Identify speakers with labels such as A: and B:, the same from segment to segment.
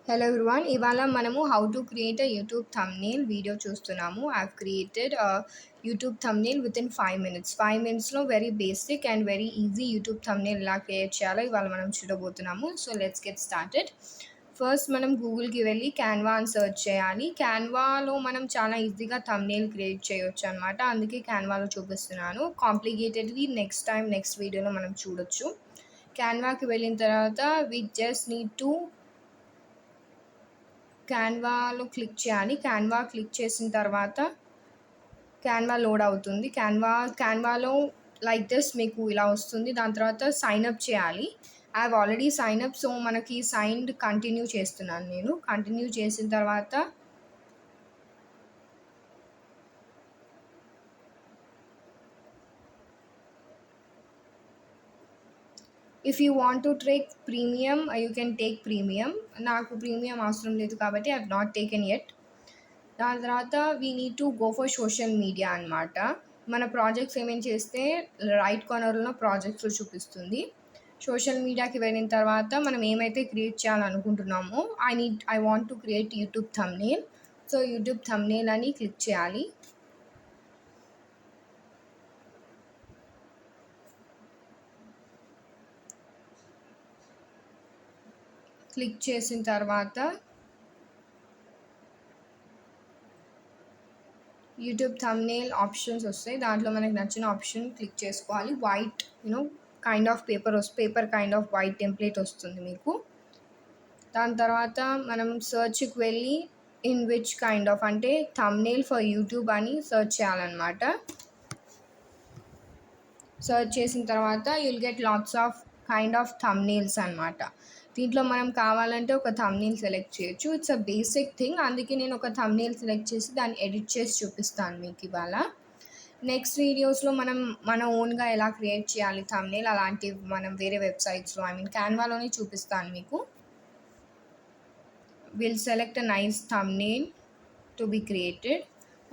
A: Hello everyone. ఇవాళ మనము how to create a YouTube thumbnail video చూస్తున్నాము. I've created a YouTube thumbnail within 5 minutes. 5 minutesలో very basic and very easy YouTube thumbnail ఎలా create చేయాలో ఇవాళ మనం చూడబోతున్నాము. So let's get started. First మనం గూగుల్కి వెళ్ళి క్యాన్వా అని సెర్చ్ చేయాలి. క్యాన్వాలో మనం చాలా ఈజీగా thumbnail క్రియేట్ చేయొచ్చు అనమాట. అందుకే క్యాన్వాలో చూపిస్తున్నాను. కాంప్లికేటెడ్వి నెక్స్ట్ వీడియోలో మనం చూడొచ్చు. క్యాన్వాకి వెళ్ళిన తర్వాత we just need to క్యాన్వాలో క్లిక్ చేయాలి. క్యాన్వా క్లిక్ చేసిన తర్వాత క్యాన్వా లోడ్ అవుతుంది. క్యాన్వాలో లైక్ దిస్ మీకు ఇలా వస్తుంది. దాని తర్వాత సైన్ అప్ చేయాలి. I have already sign up. So మనకి సైన్డ్ కంటిన్యూ చేస్తున్నాను నేను. కంటిన్యూ చేసిన తర్వాత if you want to take premium you can take premium. నాకు ప్రీమియం అవసరం లేదు కాబట్టి I have not taken yet. దాని తర్వాత we need to go for social media అనమాట. మన ప్రాజెక్ట్స్ ఏమేమి చేస్తే రైట్ కార్నర్లో ప్రాజెక్ట్స్ చూపిస్తుంది. సోషల్ మీడియాకి వెళ్ళిన తర్వాత మనం ఏమైతే క్రియేట్ చేయాలనుకుంటున్నామో I want to create YouTube thumbnail. So YouTube thumbnail అని క్లిక్ చేయాలి. క్లిక్ చేసిన తర్వాత యూట్యూబ్ థంబ్నెయిల్ ఆప్షన్స్ వస్తాయి. దాంట్లో మనకు నచ్చిన ఆప్షన్ క్లిక్ చేసుకోవాలి. White kind of paper kind of white template వస్తుంది మీకు. దాని తర్వాత మనం సర్చ్కి వెళ్ళి ఇన్ విచ్ కైండ్ ఆఫ్ అంటే థంబ్నెయిల్ ఫర్ యూట్యూబ్ అని సర్చ్ చేయాలన్నమాట. సర్చ్ చేసిన తర్వాత you'll get lots of kind of thumbnails అనమాట. దీంట్లో మనం కావాలంటే ఒక థంబ్నెయిల్ సెలెక్ట్ చేయొచ్చు. It's a basic thing. అందుకే నేను ఒక థంబ్నెయిల్ సెలెక్ట్ చేసి దాన్ని ఎడిట్ చేసి చూపిస్తాను మీకు ఇవాళ. నెక్స్ట్ వీడియోస్లో మనం మన ఓన్గా ఎలా క్రియేట్ చేయాలి థంబ్నెయిల్ అలాంటివి మనం వేరే వెబ్సైట్స్లో క్యాన్వాలోనే చూపిస్తాను మీకు. Will select a nice thumbnail to be created.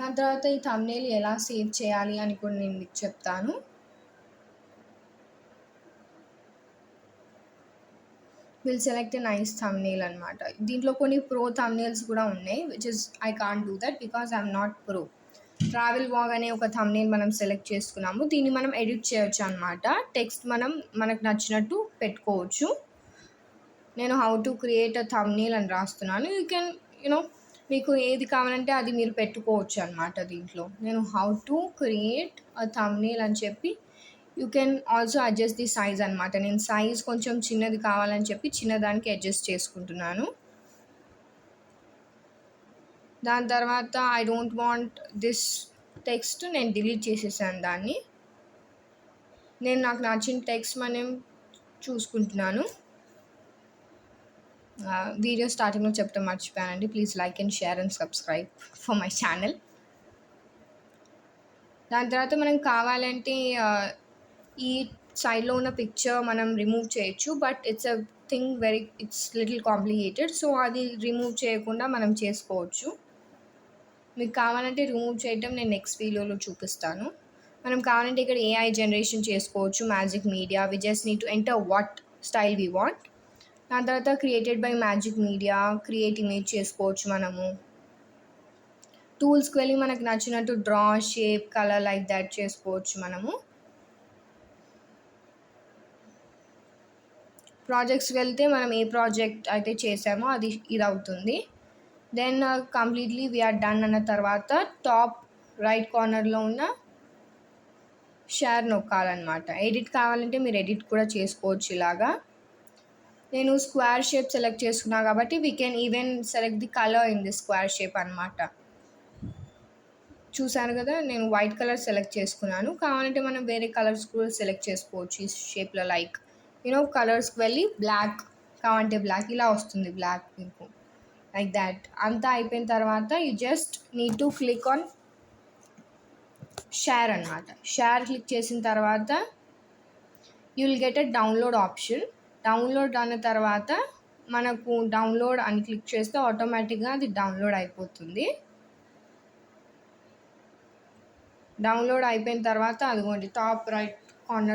A: దాని తర్వాత ఈ థంబ్నెయిల్ ఎలా సేవ్ చేయాలి అని కూడా నేను మీకు చెప్తాను. Will select a nice thumbnail అనమాట. దీంట్లో కొన్ని ప్రో థంబ్నెయిల్స్ కూడా ఉన్నాయి which is I can't do that because I'm not pro. Travel vlog అనే ఒక థంబ్నెయిల్ మనం సెలెక్ట్ చేసుకున్నాము. దీన్ని మనం ఎడిట్ చేయొచ్చు అనమాట. టెక్స్ట్ మనకు నచ్చినట్టు పెట్టుకోవచ్చు. నేను how to create a thumbnail అని రాస్తున్నాను. యూ కెన్ మీకు ఏది కావాలంటే అది మీరు పెట్టుకోవచ్చు అనమాట. దీంట్లో నేను how to create a thumbnail అని చెప్పి you can also adjust the size అనమాట. నేను సైజ్ కొంచెం చిన్నది కావాలని చెప్పి చిన్నదానికి అడ్జస్ట్ చేసుకుంటున్నాను. దాని తర్వాత I don't want this text నేను డిలీట్ చేసేసాను దాన్ని. నాకు నచ్చిన టెక్స్ట్ మనం చూసుకుంటున్నాను. వీడియో స్టార్టింగ్లో చెప్తే మర్చిపోయానండి. Please like and share and subscribe for my channel. దాని తర్వాత మనం కావాలంటే ఈ సైడ్లో ఉన్న పిక్చర్ మనం రిమూవ్ చేయొచ్చు. But it's a thing it's little complicated. So అది రిమూవ్ చేయకుండా మనం చేసుకోవచ్చు. మీకు కావాలంటే రిమూవ్ చేయటం నేను నెక్స్ట్ వీడియోలో చూపిస్తాను. మనం కావాలంటే ఇక్కడ AI జనరేషన్ చేసుకోవచ్చు. Magic media we just need to enter what style we want. దాని తర్వాత created by magic media create image చేసుకోవచ్చు. మనము టూల్స్కి వెళ్ళి మనకు నచ్చినట్టు draw shape colour like that చేసుకోవచ్చు. మనము ప్రాజెక్ట్స్కి వెళ్తే మనం ఏ ప్రాజెక్ట్ అయితే చేసామో ఇది అవుతుంది. దెన్ కంప్లీట్లీ వీఆర్ డన్ అన్న తర్వాత టాప్ రైట్ కార్నర్లో ఉన్న షేర్ నొక్కాలన్నమాట. ఎడిట్ కావాలంటే మీరు ఎడిట్ కూడా చేసుకోవచ్చు. ఇలాగా నేను స్క్వేర్ షేప్ సెలెక్ట్ చేసుకున్నా కాబట్టి we can even select the colour in the square shape అనమాట. చూసాను కదా, నేను వైట్ కలర్ సెలెక్ట్ చేసుకున్నాను. కావాలంటే మనం వేరే కలర్స్ కూడా సెలెక్ట్ చేసుకోవచ్చు ఈ షేప్లో. లైక్ కలర్స్కి వెళ్ళి బ్లాక్ కావాలంటే బ్లాక్ ఇలా వస్తుంది. బ్లాక్ మీకు లైక్ దాట్. అంతా అయిపోయిన తర్వాత you just need to click on share అనమాట. షేర్ క్లిక్ చేసిన తర్వాత you will get a download option. Download అన్న తర్వాత మనకు డౌన్లోడ్ అని క్లిక్ చేస్తే ఆటోమేటిక్గా అది డౌన్లోడ్ అయిపోతుంది. డౌన్లోడ్ అయిపోయిన తర్వాత అదిగోండి టాప్ రైట్ కార్నర్